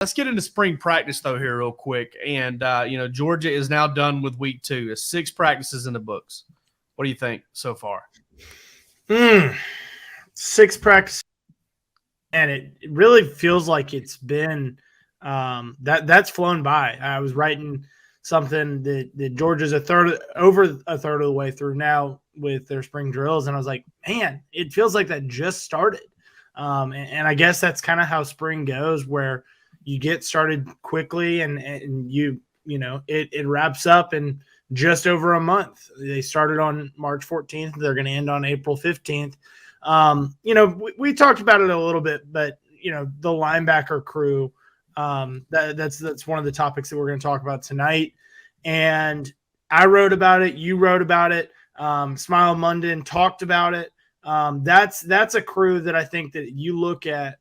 Let's get into spring practice, though, here real quick. And, Georgia is now done with week 2. There's 6 practices in the books. What do you think so far? 6 practices. And it really feels like it's been that's flown by. I was writing something that Georgia's over a third of the way through now with their spring drills. And I was like, man, it feels like that just started. And I guess that's kind of how spring goes, where you get started quickly and it wraps up in just over a month. They started on March 14th. They're going to end on April 15th. We talked about it a little bit, but the linebacker crew, that's one of the topics that we're going to talk about tonight. And I wrote about it. You wrote about it. Smile Munden talked about it. That's a crew that I think that you look at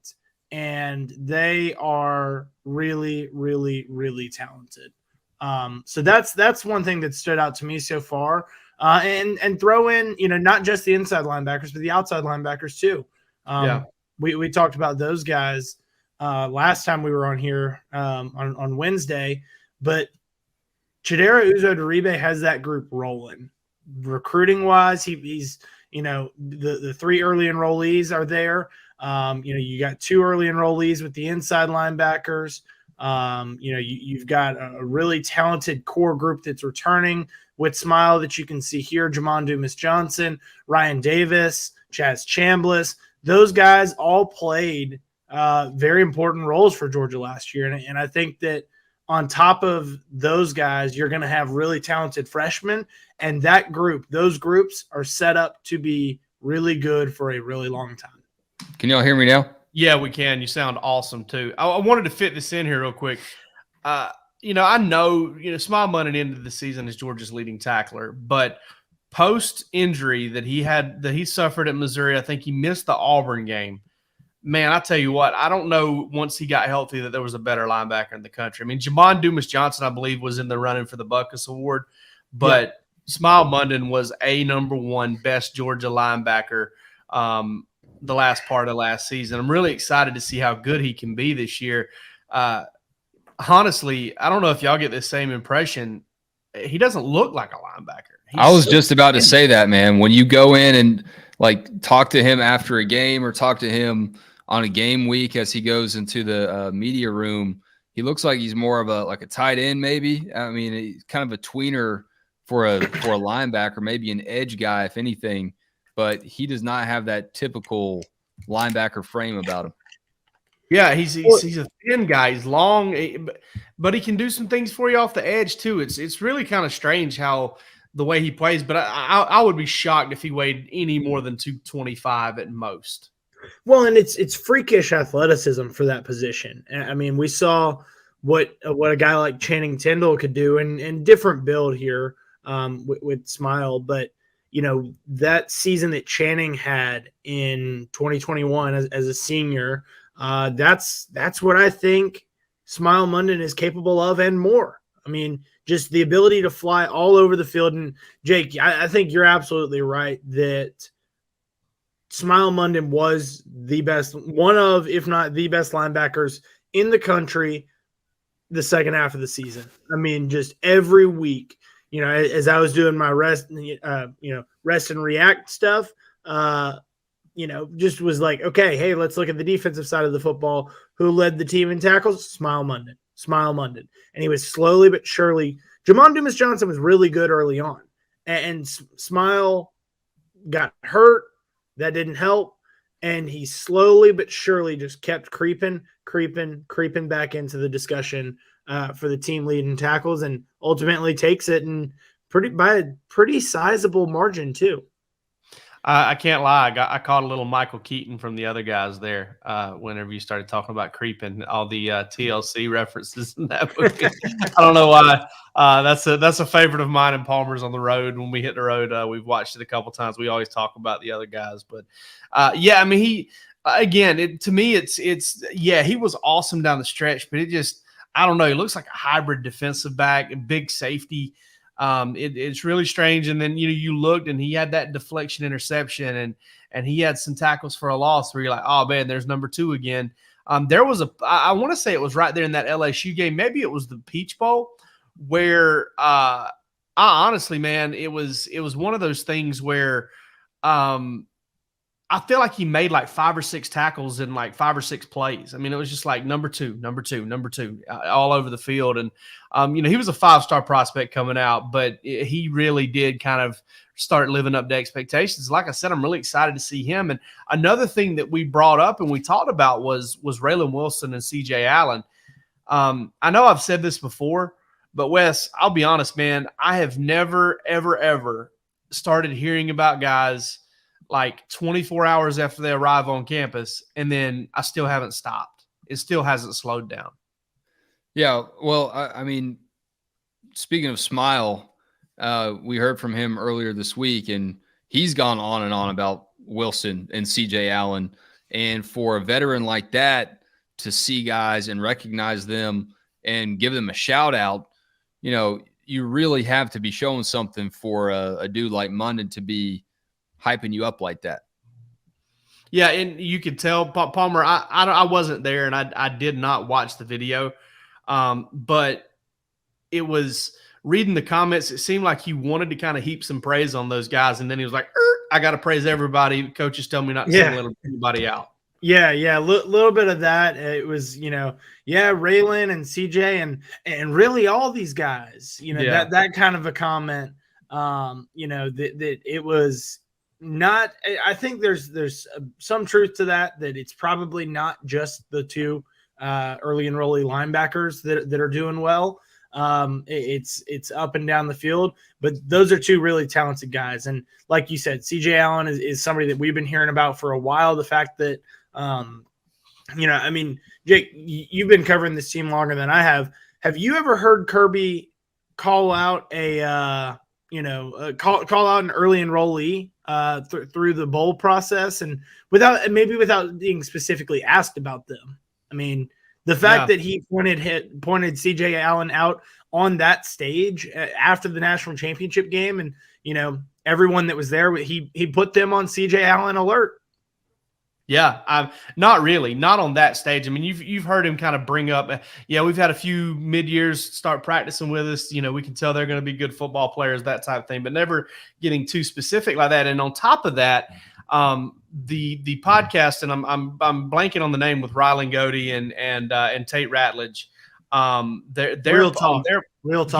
and they are really, really, really talented. So that's one thing that stood out to me so far. And throw in, not just the inside linebackers, but the outside linebackers too. We talked about those guys last time we were on here on Wednesday, but Chidera Uzo-Deribe has that group rolling. Recruiting wise, he's the 3 early enrollees are there. You got 2 early enrollees with the inside linebackers. You've got a really talented core group that's returning with Smile that you can see here. Jamon Dumas-Johnson, Ryan Davis, Chaz Chambliss. Those guys all played very important roles for Georgia last year. And I think that on top of those guys, you're going to have really talented freshmen. And those groups are set up to be really good for a really long time. Can y'all hear me now? Yeah, we can. You sound awesome, too. I wanted to fit this in here real quick. I know, Smile Munden ended the season as Georgia's leading tackler, but post-injury that he suffered at Missouri, I think he missed the Auburn game. Man, I tell you what, I don't know once he got healthy that there was a better linebacker in the country. I mean, Jamon Dumas-Johnson, I believe, was in the running for the Buckus Award, but Smile Munden was a number 1 best Georgia linebacker the last part of last season. I'm really excited to see how good he can be this year. Honestly, I don't know if y'all get the same impression. He doesn't look like a linebacker. I was just about to say that, man. When you go in and talk to him after a game or talk to him on a game week as he goes into the media room, he looks like he's more of a tight end, maybe. I mean, he's kind of a tweener for a linebacker, maybe an edge guy, if anything. But he does not have that typical linebacker frame about him. Yeah, he's a thin guy. He's long, but he can do some things for you off the edge too. It's really kind of strange how the way he plays. But I would be shocked if he weighed any more than 225 at most. Well, and it's freakish athleticism for that position. I mean, we saw what a guy like Channing Tindall could do, and different build here with Smile, but. That season that Channing had in 2021 as a senior, that's what I think Smile Munden is capable of and more. I mean, just the ability to fly all over the field. And Jake, I think you're absolutely right that Smile Munden was the best, one of, if not the best linebackers in the country the second half of the season. I mean, just every week. As I was doing my rest and react stuff, just was like, okay, hey, let's look at the defensive side of the football. Who led the team in tackles? Smile Munden. And he was slowly but surely. Jamon Dumas-Johnson was really good early on. And Smile got hurt. That didn't help. And he slowly but surely just kept creeping back into the discussion for the team leading tackles, and ultimately takes it by a pretty sizable margin too. I can't lie. I caught a little Michael Keaton from the other guys there whenever you started talking about creeping, all the TLC references in that movie. I don't know why. That's a favorite of mine and Palmer's on the road. When we hit the road, we've watched it a couple times. We always talk about the other guys. But, I mean, he was awesome down the stretch, but it just – I don't know. He looks like a hybrid defensive back, a big safety. It's really strange. And then, you looked and he had that deflection interception and he had some tackles for a loss where you're like, oh man, there's number 2 again. There was I want to say it was right there in that LSU game. Maybe it was the Peach Bowl where I honestly, man, it was one of those things where I feel like he made like 5 or 6 tackles in like 5 or 6 plays. I mean, it was just like number two, all over the field. And, he was a 5-star prospect coming out, but he really did kind of start living up to expectations. Like I said, I'm really excited to see him. And another thing that we brought up and we talked about was Raylan Wilson and CJ Allen. I know I've said this before, but Wes, I'll be honest, man, I have never, ever, ever started hearing about guys like 24 hours after they arrive on campus, and then I still haven't stopped. It still hasn't slowed down. Yeah, well, I mean, speaking of Smile, we heard from him earlier this week, and he's gone on and on about Wilson and CJ Allen. And for a veteran like that to see guys and recognize them and give them a shout out, you really have to be showing something for a dude like Munden to be hyping you up like that. Yeah, and you could tell, Palmer, I wasn't there, and I did not watch the video, but it was reading the comments. It seemed like he wanted to kind of heap some praise on those guys, and then he was like, I got to praise everybody. Coaches tell me not to single anybody out. Yeah, little bit of that. It was, Raylan and CJ and really all these guys, that kind of a comment, that it was not. I think there's some truth to that it's probably not just the 2 early enrollee linebackers that are doing well. It's up and down the field, but those are 2 really talented guys. And like you said, CJ Allen is somebody that we've been hearing about for a while. The fact that, Jake, you've been covering this team longer than I have. Have you ever heard Kirby call out call out an early enrollee through the bowl process and without being specifically asked about them? I mean, the fact that he pointed CJ Allen out on that stage after the national championship game, and everyone that was there, he put them on CJ Allen alert. Yeah, not really, not on that stage. I mean, you've heard him kind of bring up, we've had a few mid-years start practicing with us. We can tell they're going to be good football players, that type of thing, but never getting too specific like that. And on top of that, the podcast, and I'm blanking on the name, with Rylan Godey and Tate Ratledge. They're real talk.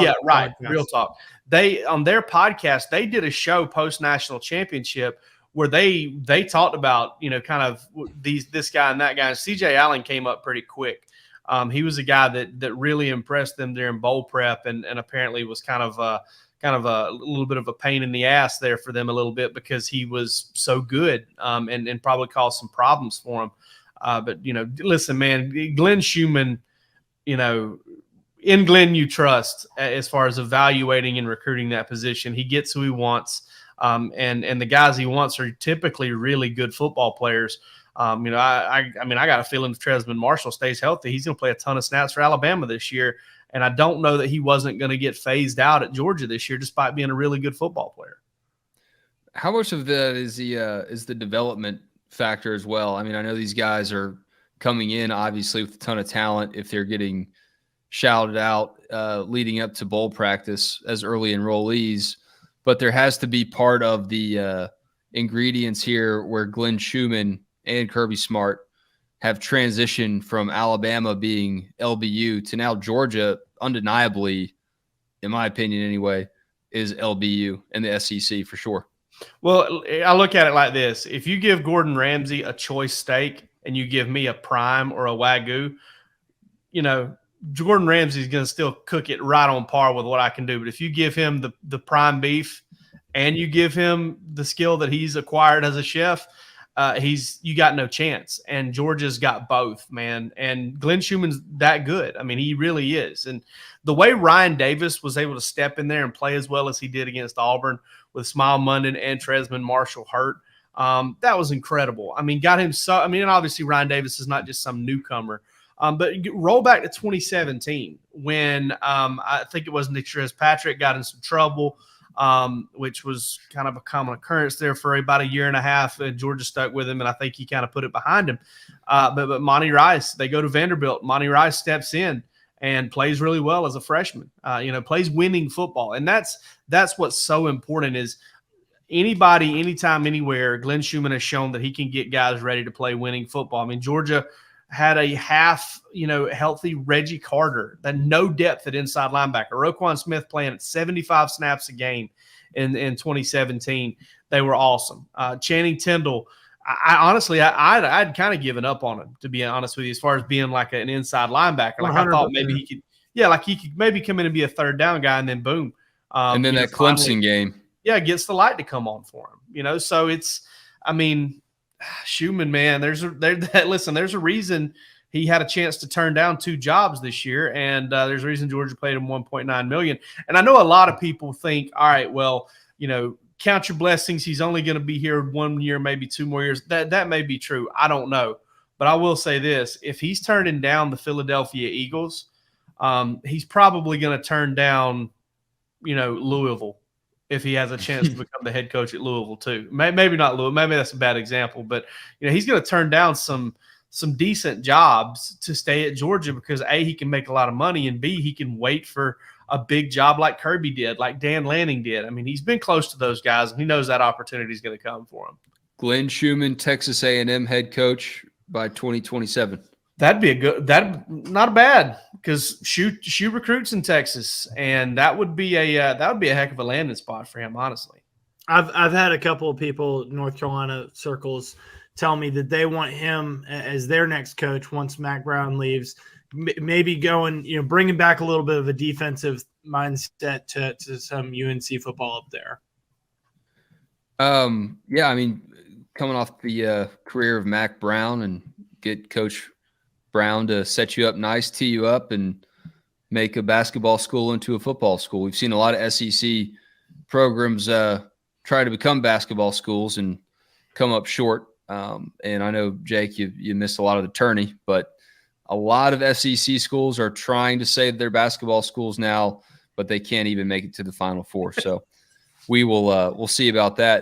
Yeah, right. Podcast. Real talk. They, on their podcast, they did a show post national championship where they talked about, kind of this guy and that guy. CJ Allen came up pretty quick. He was a guy that really impressed them during bowl prep, and apparently was kind of a little bit of a pain in the ass there for them a little bit because he was so good, and probably caused some problems for him. But listen, man, Glenn Schumann, in Glenn you trust as far as evaluating and recruiting that position. He gets who he wants. And the guys he wants are typically really good football players. I got a feeling if Tresman Marshall stays healthy, he's going to play a ton of snaps for Alabama this year. And I don't know that he wasn't going to get phased out at Georgia this year, despite being a really good football player. How much of that is the development factor as well? I mean, I know these guys are coming in obviously with a ton of talent if they're getting shouted out leading up to bowl practice as early enrollees. But there has to be part of the ingredients here where Glenn Schumann and Kirby Smart have transitioned from Alabama being LBU to now Georgia, undeniably, in my opinion anyway, is LBU in the SEC for sure. Well, I look at it like this. If you give Gordon Ramsay a choice steak and you give me a prime or a Wagyu, Gordon Ramsay is going to still cook it right on par with what I can do. But if you give him the prime beef and you give him the skill that he's acquired as a chef, you got no chance. And Georgia's got both, man. And Glenn Schumann's that good. I mean, he really is. And the way Ryan Davis was able to step in there and play as well as he did against Auburn with Smile Munden and Tresman Marshall hurt, that was incredible. I mean, got him and obviously Ryan Davis is not just some newcomer. But roll back to 2017 when I think it was Nick Patrick got in some trouble. which was kind of a common occurrence there for about a year and a half. Georgia stuck with him, and I think he kind of put it behind him. But Monty Rice, they go to Vanderbilt. Monty Rice steps in and plays really well as a freshman. Plays winning football, and that's what's so important is anybody, anytime, anywhere. Glenn Schumann has shown that he can get guys ready to play winning football. I mean, Georgia had a half, healthy Reggie Carter, that no depth at inside linebacker. Roquan Smith playing at 75 snaps a game in 2017. They were awesome. Channing Tindall, I'd kind of given up on him, to be honest with you, as far as being like an inside linebacker. Like 100%. I thought maybe he could, he could maybe come in and be a third down guy, and then boom. And then that Clemson game. Yeah, gets the light to come on for him, so it's, Schumann, man, there's a reason he had a chance to turn down 2 jobs this year, and there's a reason Georgia paid him $1.9 million. And I know a lot of people think, all right, well, count your blessings. He's only going to be here 1 year, maybe 2 more years. That may be true. I don't know, but I will say this: if he's turning down the Philadelphia Eagles, he's probably going to turn down, Louisville. If he has a chance to become the head coach at Louisville too. Maybe not Louisville. Maybe that's a bad example, but he's going to turn down some decent jobs to stay at Georgia because A, he can make a lot of money, and B, he can wait for a big job like Kirby did, like Dan Lanning did. I mean, he's been close to those guys, and he knows that opportunity is going to come for him. Glenn Schumann, Texas A&M head coach by 2027. Not bad, because Shoe recruits in Texas, and that would be a heck of a landing spot for him, honestly. I've had a couple of people in North Carolina circles tell me that they want him as their next coach once Mac Brown leaves, maybe going, bringing back a little bit of a defensive mindset to some UNC football up there. Coming off the career of Mac Brown, and get Coach Brown to set you up nice, tee you up, and make a basketball school into a football school. We've seen a lot of SEC programs try to become basketball schools and come up short. And I know, Jake, you missed a lot of the tourney, but a lot of SEC schools are trying to say they're basketball schools now, but they can't even make it to the Final Four. So we'll see about that.